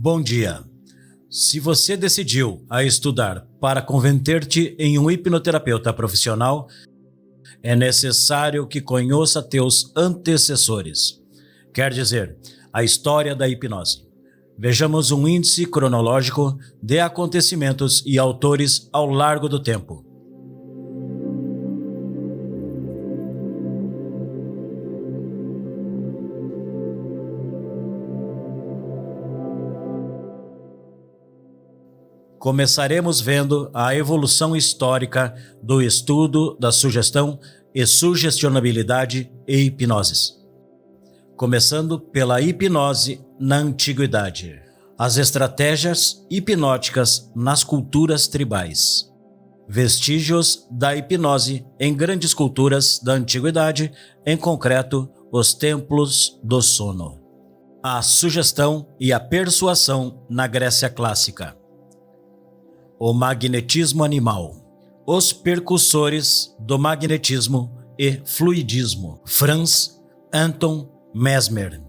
Bom dia. Se você decidiu a estudar para converter-te em um hipnoterapeuta profissional, é necessário que conheça teus antecessores. Quer dizer, a história da hipnose. Vejamos um índice cronológico de acontecimentos e autores ao largo do tempo. Começaremos vendo a evolução histórica do estudo da sugestão e sugestionabilidade e hipnoses. Começando pela hipnose na antiguidade. As estratégias hipnóticas nas culturas tribais. Vestígios da hipnose em grandes culturas da antiguidade, em concreto, os templos do sono. A sugestão e a persuasão na Grécia clássica. O magnetismo animal. Os percussores do magnetismo e fluidismo. Franz Anton Mesmer.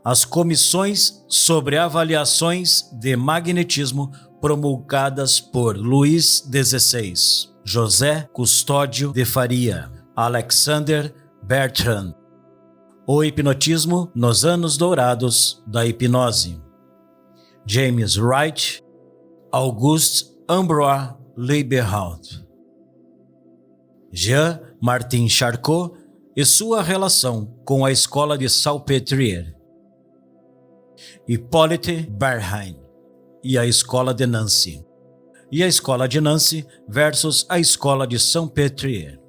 As comissões sobre avaliações de magnetismo promulgadas por Luís XVI, José Custódio de Faria, Alexander Bertrand. O hipnotismo nos anos dourados da hipnose. James Wright, Auguste Ambroise Lieberhardt. Jean-Martin Charcot e sua relação com a escola de Salpêtrière. Hippolyte Bernheim e a escola de Nancy. E a escola de Nancy versus a escola de Salpêtrière.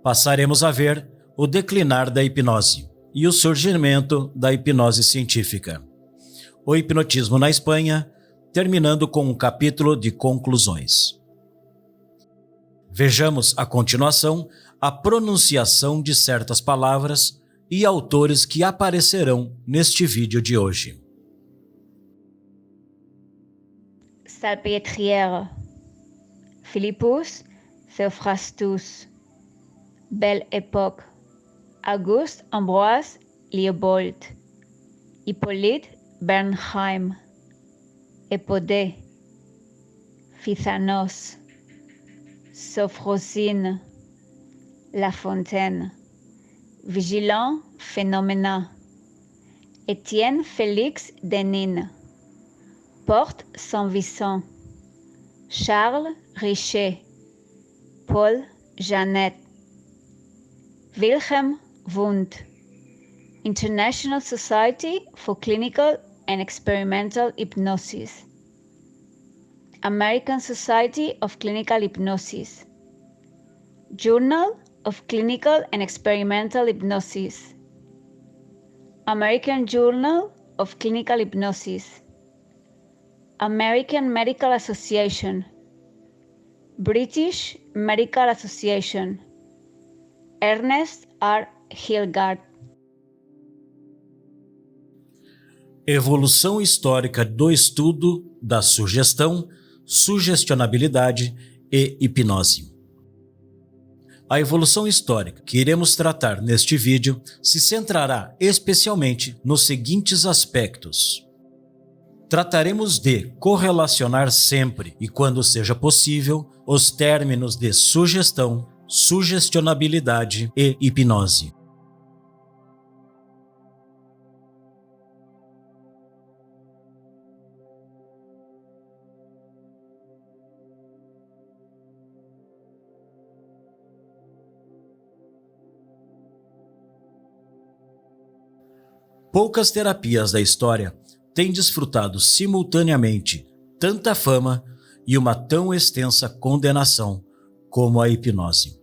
Passaremos a ver o declinar da hipnose e o surgimento da hipnose científica. O hipnotismo na Espanha, terminando com um capítulo de conclusões. Vejamos a continuação a pronunciação de certas palavras e autores que aparecerão neste vídeo de hoje. Salpêtrière, Philippus Theophrastus, Belle Époque, Auguste Ambroise Lieberhardt, Hippolyte Bernheim, Epodé, Physanos, Sophrosine, La Fontaine, Vigilant Phénoména, Étienne Félix Denis, Porte Saint-Vincent, Charles Richet, Paul Janet, Wilhelm Wundt, International Society for Clinical and Experimental Hypnosis, American Society of Clinical Hypnosis, Journal of Clinical and Experimental Hypnosis, American Journal of Clinical Hypnosis, American Medical Association, British Medical Association, Ernest R. Hilgard. Evolução histórica do estudo da sugestão, sugestionabilidade e hipnose. A evolução histórica que iremos tratar neste vídeo se centrará especialmente nos seguintes aspectos. Trataremos de correlacionar sempre e quando seja possível os términos de sugestão, sugestionabilidade e hipnose. Poucas terapias da história têm desfrutado simultaneamente tanta fama e uma tão extensa condenação como a hipnose.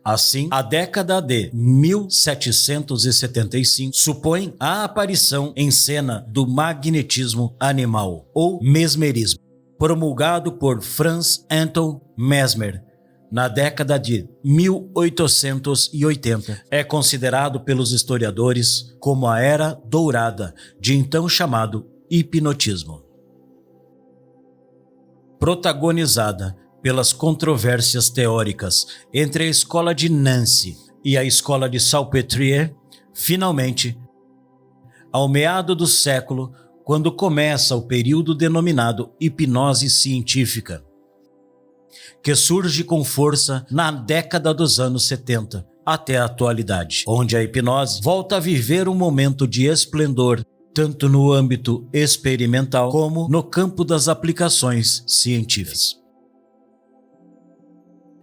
Assim, a década de 1775 supõe a aparição em cena do magnetismo animal, ou mesmerismo, promulgado por Franz Anton Mesmer, na década de 1880, é considerado pelos historiadores como a era dourada de então chamado hipnotismo. Protagonizada pelas controvérsias teóricas entre a escola de Nancy e a escola de Salpêtrière, finalmente, ao meado do século, quando começa o período denominado hipnose científica, que surge com força na década dos anos 70 até a atualidade, onde a hipnose volta a viver um momento de esplendor, tanto no âmbito experimental como no campo das aplicações científicas.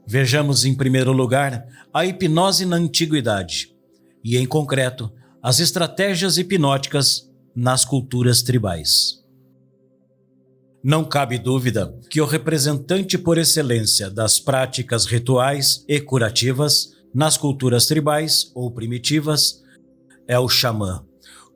Vejamos, em primeiro lugar, a hipnose na antiguidade e, em concreto, as estratégias hipnóticas nas culturas tribais. Não cabe dúvida que o representante por excelência das práticas rituais e curativas nas culturas tribais ou primitivas é o xamã,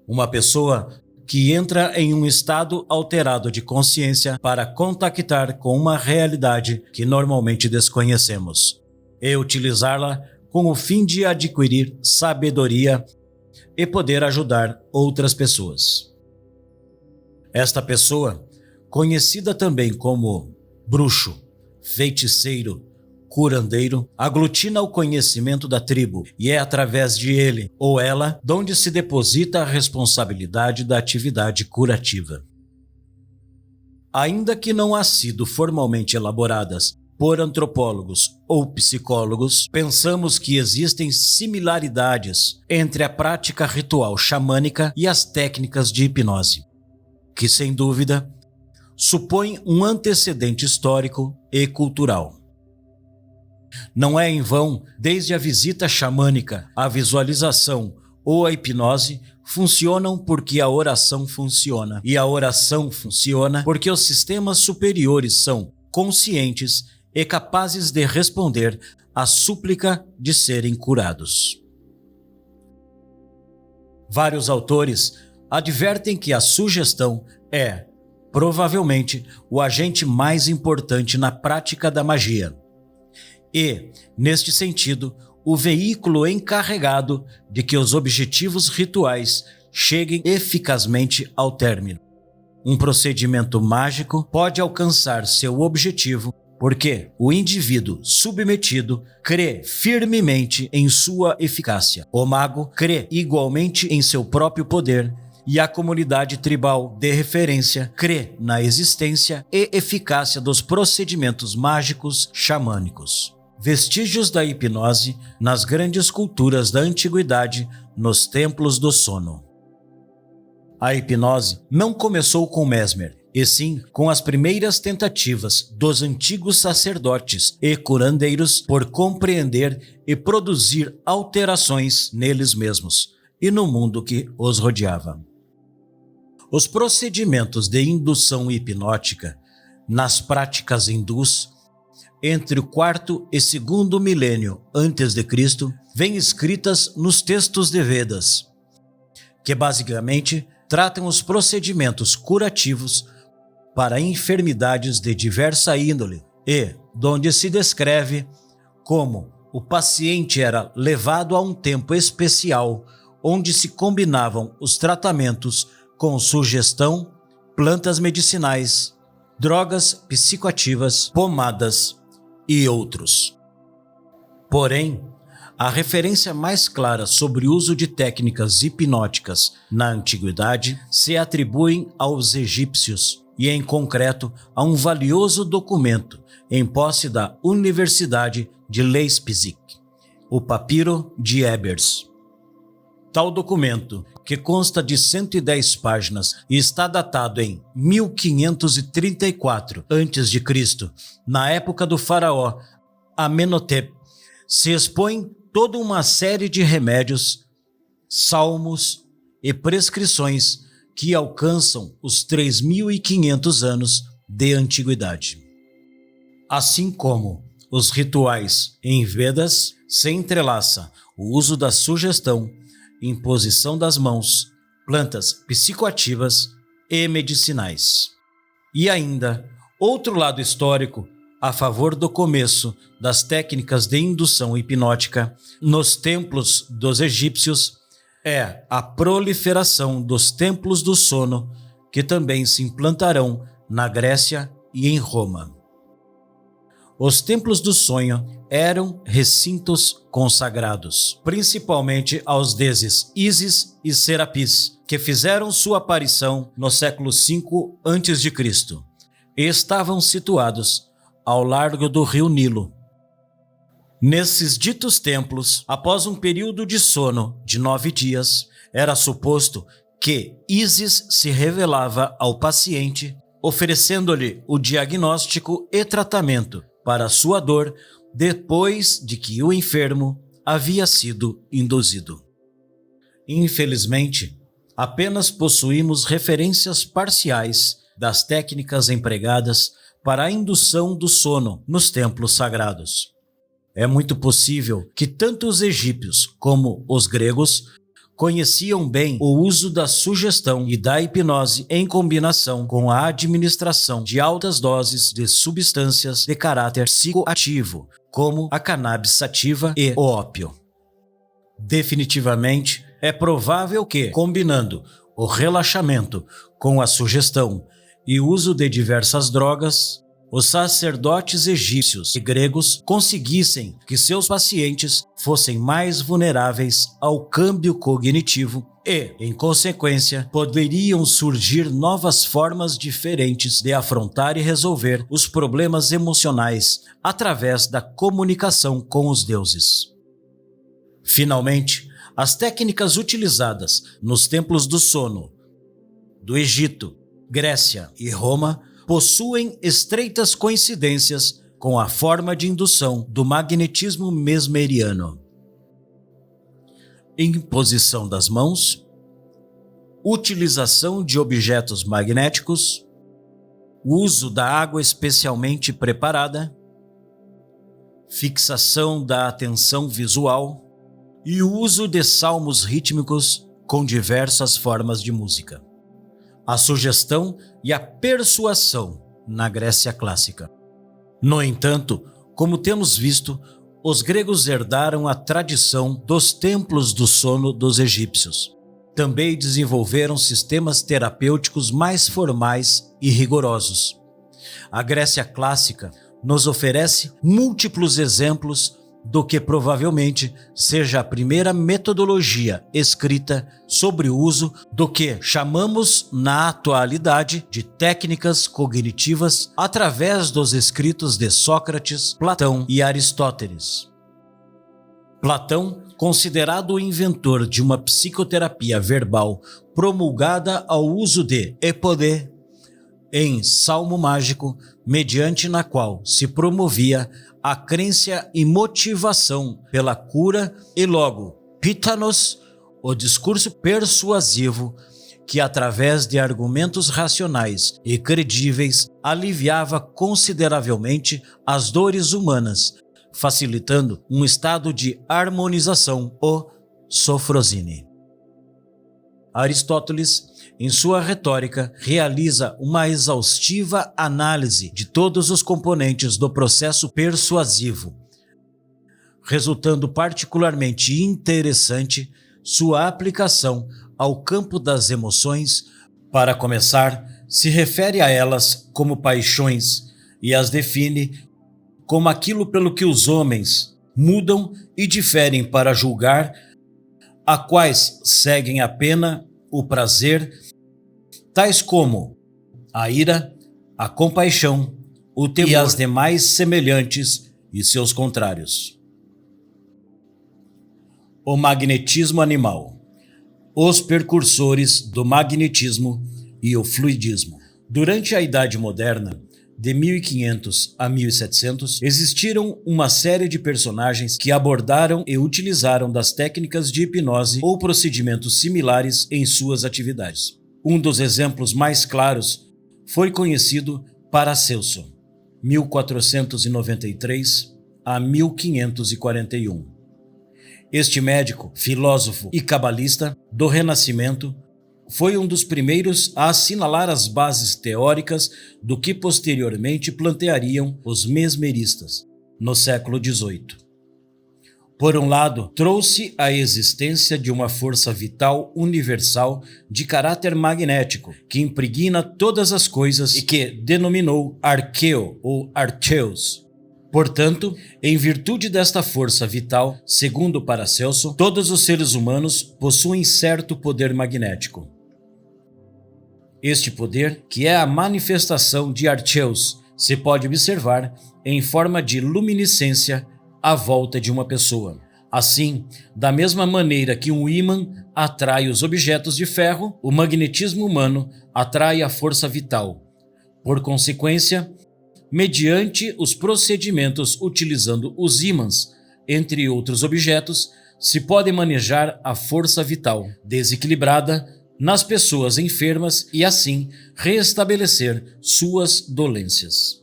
uma pessoa que entra em um estado alterado de consciência para contactar com uma realidade que normalmente desconhecemos e utilizá-la com o fim de adquirir sabedoria e poder ajudar outras pessoas. Esta pessoa, conhecida também como bruxo, feiticeiro, curandeiro, aglutina o conhecimento da tribo e é através de ele ou ela donde se deposita a responsabilidade da atividade curativa. Ainda que não há sido formalmente elaboradas por antropólogos ou psicólogos, pensamos que existem similaridades entre a prática ritual xamânica e as técnicas de hipnose, que sem dúvida supõem um antecedente histórico e cultural. Não é em vão, desde a visita xamânica, a visualização ou a hipnose funcionam porque a oração funciona. E a oração funciona porque os sistemas superiores são conscientes e capazes de responder à súplica de serem curados. Vários autores advertem que a sugestão é, provavelmente, o agente mais importante na prática da magia. E, neste sentido, o veículo encarregado de que os objetivos rituais cheguem eficazmente ao término. Um procedimento mágico pode alcançar seu objetivo porque o indivíduo submetido crê firmemente em sua eficácia. O mago crê igualmente em seu próprio poder e a comunidade tribal de referência crê na existência e eficácia dos procedimentos mágicos xamânicos. Vestígios da hipnose nas grandes culturas da antiguidade, nos templos do sono. A hipnose não começou com Mesmer, e sim com as primeiras tentativas dos antigos sacerdotes e curandeiros por compreender e produzir alterações neles mesmos e no mundo que os rodeava. Os procedimentos de indução hipnótica nas práticas hindus entre o quarto e segundo milênio antes de Cristo, vêm escritas nos textos de Vedas, que basicamente tratam os procedimentos curativos para enfermidades de diversa índole e donde se descreve como o paciente era levado a um tempo especial onde se combinavam os tratamentos com sugestão, plantas medicinais, drogas psicoativas, pomadas e outros. Porém, a referência mais clara sobre o uso de técnicas hipnóticas na antiguidade se atribuem aos egípcios e, em concreto, a um valioso documento em posse da Universidade de Leipzig, o Papiro de Ebers. Tal documento, que consta de 110 páginas e está datado em 1534 a.C., na época do faraó Amenhotep, se expõe toda uma série de remédios, salmos e prescrições que alcançam os 3.500 anos de antiguidade. Assim como os rituais em Vedas, se entrelaça o uso da sugestão, imposição das mãos, plantas psicoativas e medicinais. E ainda, outro lado histórico a favor do começo das técnicas de indução hipnótica nos templos dos egípcios é a proliferação dos templos do sono, que também se implantarão na Grécia e em Roma. Os templos do sonho eram recintos consagrados, principalmente aos deuses Ísis e Serapis, que fizeram sua aparição no século V a.C. e estavam situados ao largo do rio Nilo. Nesses ditos templos, após um período de sono de 9 dias, era suposto que Ísis se revelava ao paciente, oferecendo-lhe o diagnóstico e tratamento para sua dor depois de que o enfermo havia sido induzido. Infelizmente, apenas possuímos referências parciais das técnicas empregadas para a indução do sono nos templos sagrados. É muito possível que tanto os egípcios como os gregos conheciam bem o uso da sugestão e da hipnose em combinação com a administração de altas doses de substâncias de caráter psicoativo, como a cannabis sativa e o ópio. Definitivamente, é provável que, combinando o relaxamento com a sugestão e o uso de diversas drogas, os sacerdotes egípcios e gregos conseguissem que seus pacientes fossem mais vulneráveis ao câmbio cognitivo e, em consequência, poderiam surgir novas formas diferentes de afrontar e resolver os problemas emocionais através da comunicação com os deuses. Finalmente, as técnicas utilizadas nos templos do sono do Egito, Grécia e Roma possuem estreitas coincidências com a forma de indução do magnetismo mesmeriano. Imposição das mãos, utilização de objetos magnéticos, uso da água especialmente preparada, fixação da atenção visual e o uso de salmos rítmicos com diversas formas de música. A sugestão e a persuasão na Grécia clássica. No entanto, como temos visto, os gregos herdaram a tradição dos templos do sono dos egípcios. Também desenvolveram sistemas terapêuticos mais formais e rigorosos. A Grécia clássica nos oferece múltiplos exemplos do que provavelmente seja a primeira metodologia escrita sobre o uso do que chamamos na atualidade de técnicas cognitivas através dos escritos de Sócrates, Platão e Aristóteles. Platão, considerado o inventor de uma psicoterapia verbal promulgada ao uso de epodê, em Salmo Mágico, mediante na qual se promovia a crença e motivação pela cura e logo, pitanos, o discurso persuasivo que através de argumentos racionais e credíveis aliviava consideravelmente as dores humanas, facilitando um estado de harmonização ou sofrosine. Aristóteles, em sua retórica, realiza uma exaustiva análise de todos os componentes do processo persuasivo, resultando particularmente interessante sua aplicação ao campo das emoções. Para começar, se refere a elas como paixões e as define como aquilo pelo que os homens mudam e diferem para julgar, a quais seguem a pena, o prazer, tais como a ira, a compaixão, o temor e as demais semelhantes e seus contrários. O magnetismo animal, os precursores do magnetismo e o fluidismo. Durante a Idade Moderna, de 1500 a 1700, existiram uma série de personagens que abordaram e utilizaram das técnicas de hipnose ou procedimentos similares em suas atividades. Um dos exemplos mais claros foi conhecido Paracelso, 1493 a 1541. Este médico, filósofo e cabalista do Renascimento foi um dos primeiros a assinalar as bases teóricas do que posteriormente planteariam os mesmeristas, no século XVIII. Por um lado, trouxe a existência de uma força vital universal de caráter magnético, que impregna todas as coisas e que denominou arqueo ou archeos, Portanto, em virtude desta força vital, segundo Paracelso, todos os seres humanos possuem certo poder magnético. Este poder, que é a manifestação de Archeus, se pode observar em forma de luminescência à volta de uma pessoa. Assim, da mesma maneira que um ímã atrai os objetos de ferro, o magnetismo humano atrai a força vital. Por consequência, mediante os procedimentos utilizando os ímãs, entre outros objetos, se pode manejar a força vital desequilibrada nas pessoas enfermas e assim restabelecer suas dolências.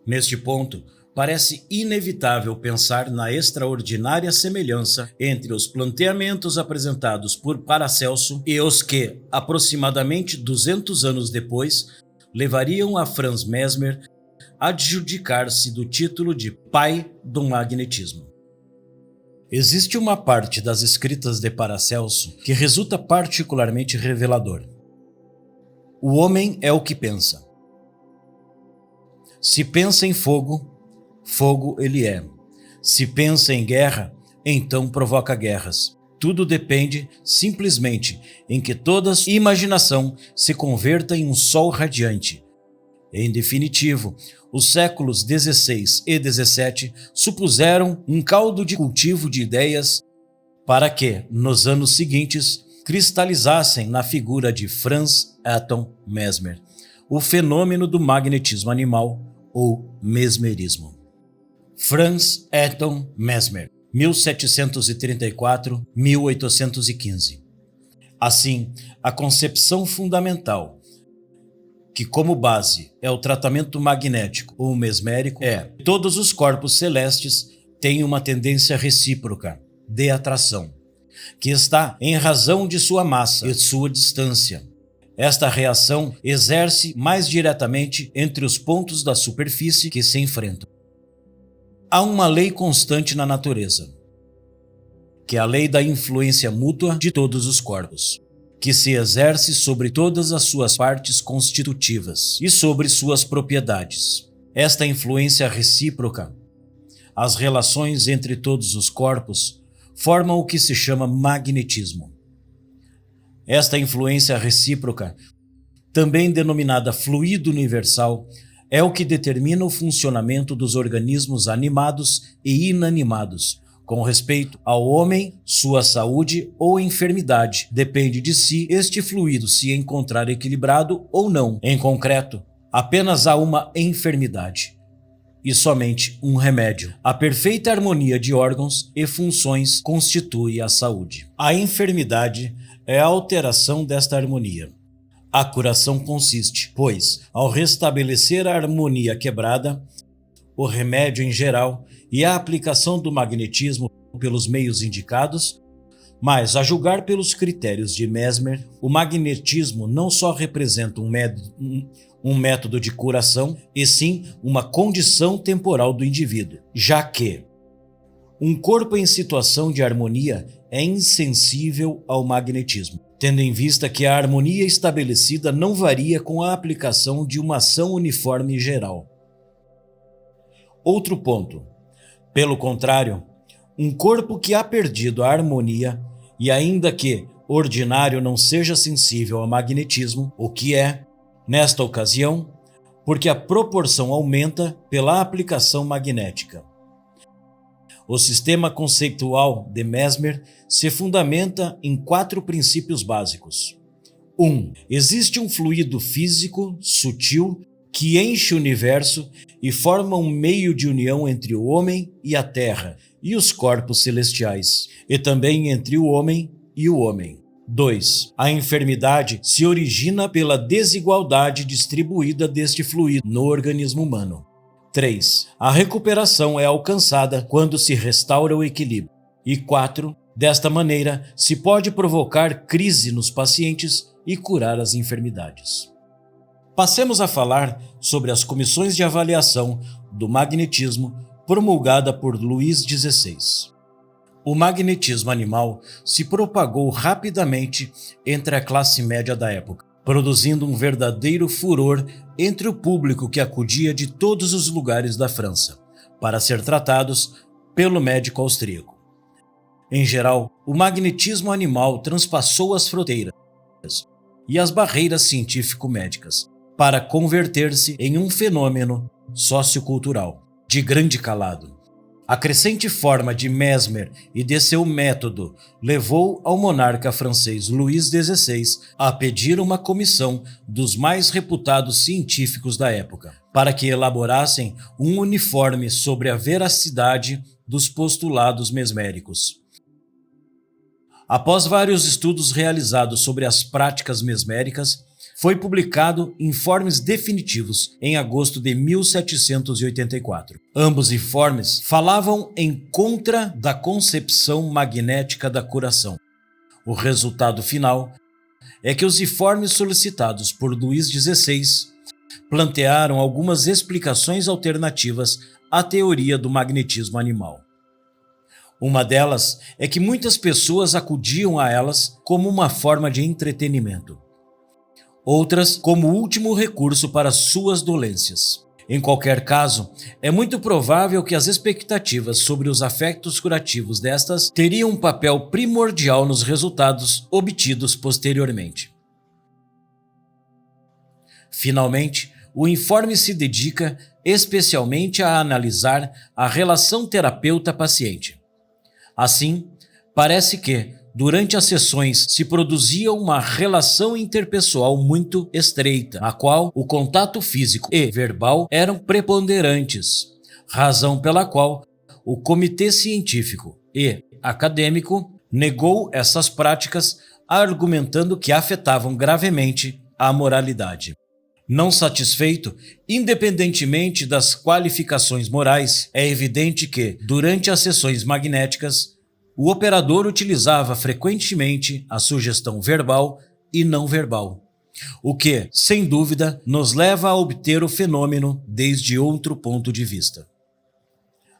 Neste ponto, parece inevitável pensar na extraordinária semelhança entre os planteamentos apresentados por Paracelso e os que, aproximadamente 200 anos depois, levariam a Franz Mesmer a adjudicar-se do título de pai do magnetismo. Existe uma parte das escritas de Paracelso que resulta particularmente revelador. O homem é o que pensa. Se pensa em fogo, fogo ele é. Se pensa em guerra, então provoca guerras. Tudo depende simplesmente em que toda imaginação se converta em um sol radiante. Em definitivo, os séculos XVI e XVII supuseram um caldo de cultivo de ideias para que, nos anos seguintes, cristalizassem na figura de Franz Anton Mesmer, o fenômeno do magnetismo animal ou mesmerismo. Franz Anton Mesmer, 1734-1815. Assim, a concepção fundamental, que como base é o tratamento magnético ou mesmérico, é que todos os corpos celestes têm uma tendência recíproca de atração, que está em razão de sua massa e sua distância. Esta reação exerce mais diretamente entre os pontos da superfície que se enfrentam. Há uma lei constante na natureza, que é a lei da influência mútua de todos os corpos, que se exerce sobre todas as suas partes constitutivas e sobre suas propriedades. Esta influência recíproca, as relações entre todos os corpos, formam o que se chama magnetismo. Esta influência recíproca, também denominada fluido universal, é o que determina o funcionamento dos organismos animados e inanimados. Com respeito ao homem, sua saúde ou enfermidade, depende de si este fluido se encontrar equilibrado ou não. Em concreto, apenas há uma enfermidade e somente um remédio. A perfeita harmonia de órgãos e funções constitui a saúde. A enfermidade é a alteração desta harmonia. A curação consiste, pois, ao restabelecer a harmonia quebrada, o remédio em geral e a aplicação do magnetismo pelos meios indicados, mas, a julgar pelos critérios de Mesmer, o magnetismo não só representa um método de curação, e sim uma condição temporal do indivíduo, já que um corpo em situação de harmonia é insensível ao magnetismo, tendo em vista que a harmonia estabelecida não varia com a aplicação de uma ação uniforme geral. Outro ponto. Pelo contrário, um corpo que ha perdido a harmonia e ainda que ordinário não seja sensível ao magnetismo, o que é, nesta ocasião, porque a proporção aumenta pela aplicação magnética. O sistema conceitual de Mesmer se fundamenta em 4 princípios básicos. 1. Existe um fluido físico sutil que enche o universo e forma um meio de união entre o homem e a terra e os corpos celestiais, e também entre o homem e o homem. 2. A enfermidade se origina pela desigualdade distribuída deste fluido no organismo humano. 3. A recuperação é alcançada quando se restaura o equilíbrio. E 4. Desta maneira, se pode provocar crise nos pacientes e curar as enfermidades. Passemos a falar sobre as comissões de avaliação do magnetismo promulgada por Luís XVI. O magnetismo animal se propagou rapidamente entre a classe média da época, produzindo um verdadeiro furor entre o público que acudia de todos os lugares da França para ser tratados pelo médico austríaco. Em geral, o magnetismo animal transpassou as fronteiras e as barreiras científico-médicas para converter-se em um fenômeno sociocultural de grande calado. A crescente forma de Mesmer e de seu método levou ao monarca francês Luís XVI a pedir uma comissão dos mais reputados científicos da época, para que elaborassem um uniforme sobre a veracidade dos postulados mesméricos. Após vários estudos realizados sobre as práticas mesméricas, foi publicado informes definitivos em agosto de 1784. Ambos informes falavam em contra da concepção magnética da curação. O resultado final é que os informes solicitados por Luís XVI plantearam algumas explicações alternativas à teoria do magnetismo animal. Uma delas é que muitas pessoas acudiam a elas como uma forma de entretenimento. Outras como último recurso para suas dolências. Em qualquer caso, é muito provável que as expectativas sobre os afetos curativos destas teriam um papel primordial nos resultados obtidos posteriormente. Finalmente, o informe se dedica especialmente a analisar a relação terapeuta-paciente. Assim, parece que, durante as sessões, se produzia uma relação interpessoal muito estreita, na qual o contato físico e verbal eram preponderantes, razão pela qual o comitê científico e acadêmico negou essas práticas, argumentando que afetavam gravemente a moralidade. Não satisfeito, independentemente das qualificações morais, é evidente que, durante as sessões magnéticas, o operador utilizava frequentemente a sugestão verbal e não verbal, o que, sem dúvida, nos leva a obter o fenômeno desde outro ponto de vista.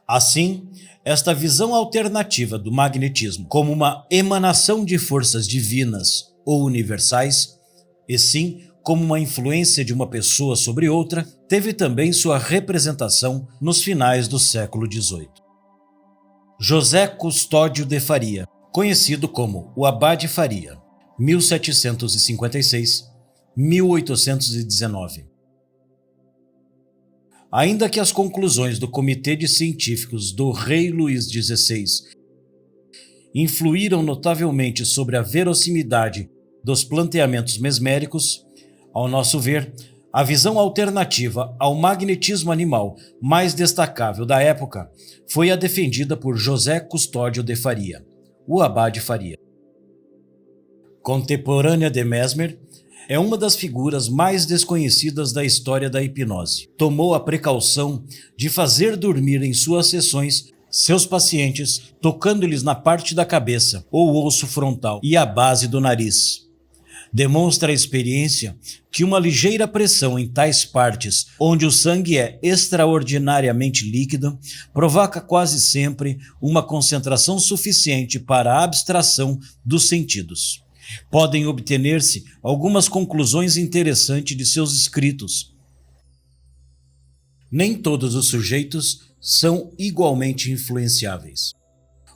Assim, esta visão alternativa do magnetismo como uma emanação de forças divinas ou universais, e sim como uma influência de uma pessoa sobre outra, teve também sua representação nos finais do século XVIII. José Custódio de Faria, conhecido como o Abade Faria, 1756-1819. Ainda que as conclusões do Comitê de Científicos do Rei Luís XVI influíram notavelmente sobre a verossimilidade dos planteamentos mesméricos, ao nosso ver, a visão alternativa ao magnetismo animal mais destacável da época foi a defendida por José Custódio de Faria, o Abade Faria. Contemporânea de Mesmer, é uma das figuras mais desconhecidas da história da hipnose. Tomou a precaução de fazer dormir em suas sessões seus pacientes, tocando-lhes na parte da cabeça, ou osso frontal e a base do nariz. Demonstra a experiência que uma ligeira pressão em tais partes, onde o sangue é extraordinariamente líquido, provoca quase sempre uma concentração suficiente para a abstração dos sentidos. Podem obter-se algumas conclusões interessantes de seus escritos. Nem todos os sujeitos são igualmente influenciáveis.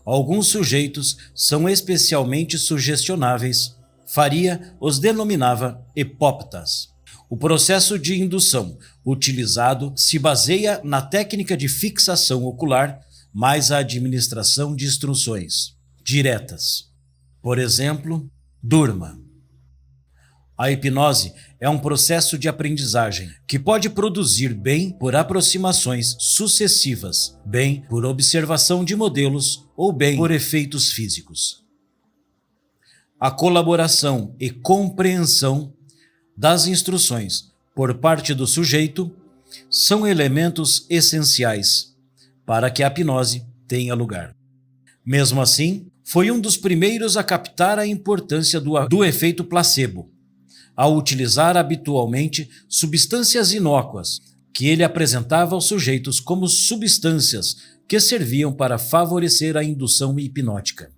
Alguns sujeitos são especialmente sugestionáveis. Faria os denominava hipóptas. O processo de indução utilizado se baseia na técnica de fixação ocular mais a administração de instruções diretas. Por exemplo, durma. A hipnose é um processo de aprendizagem que pode produzir bem por aproximações sucessivas, bem por observação de modelos ou bem por efeitos físicos. A colaboração e compreensão das instruções por parte do sujeito são elementos essenciais para que a hipnose tenha lugar. Mesmo assim, foi um dos primeiros a captar a importância do efeito placebo, ao utilizar habitualmente substâncias inócuas que ele apresentava aos sujeitos como substâncias que serviam para favorecer a indução hipnótica.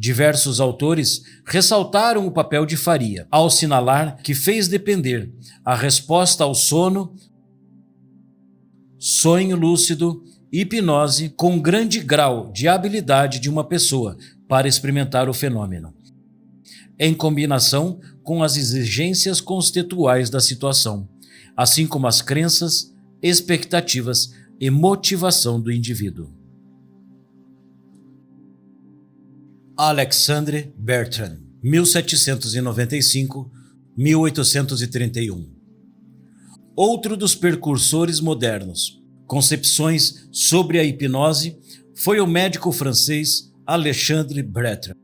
Diversos autores ressaltaram o papel de Faria, ao assinalar que fez depender a resposta ao sono sonho lúcido, hipnose com grande grau de habilidade de uma pessoa para experimentar o fenômeno, em combinação com as exigências conceituais da situação, assim como as crenças, expectativas e motivação do indivíduo. Alexandre Bertrand, 1795-1831. Outro dos precursores modernos, concepções sobre a hipnose, foi o médico francês Alexandre Bertrand.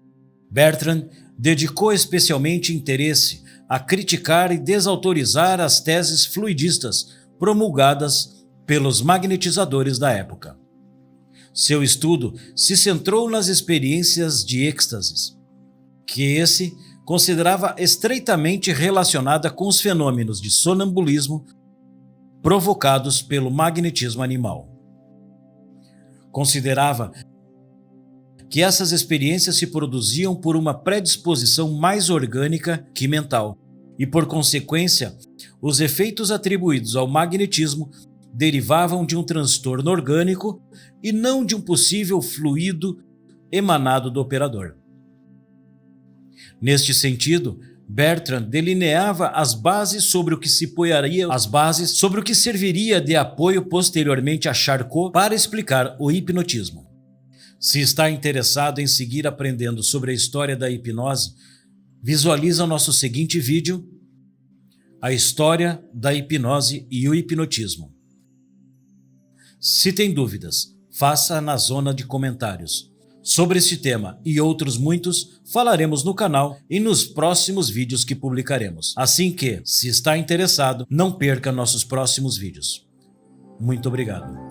Bertrand dedicou especialmente interesse a criticar e desautorizar as teses fluidistas promulgadas pelos magnetizadores da época. Seu estudo se centrou nas experiências de êxtases, que esse considerava estreitamente relacionada com os fenômenos de sonambulismo provocados pelo magnetismo animal. Considerava que essas experiências se produziam por uma predisposição mais orgânica que mental, e por consequência, os efeitos atribuídos ao magnetismo derivavam de um transtorno orgânico e não de um possível fluido emanado do operador. Neste sentido, Bertrand delineava as bases sobre o que serviria de apoio posteriormente a Charcot para explicar o hipnotismo. Se está interessado em seguir aprendendo sobre a história da hipnose, visualiza o nosso seguinte vídeo, A História da Hipnose e o Hipnotismo. Se tem dúvidas, faça na zona de comentários. Sobre este tema e outros muitos, falaremos no canal e nos próximos vídeos que publicaremos. Assim que, se está interessado, não perca nossos próximos vídeos. Muito obrigado.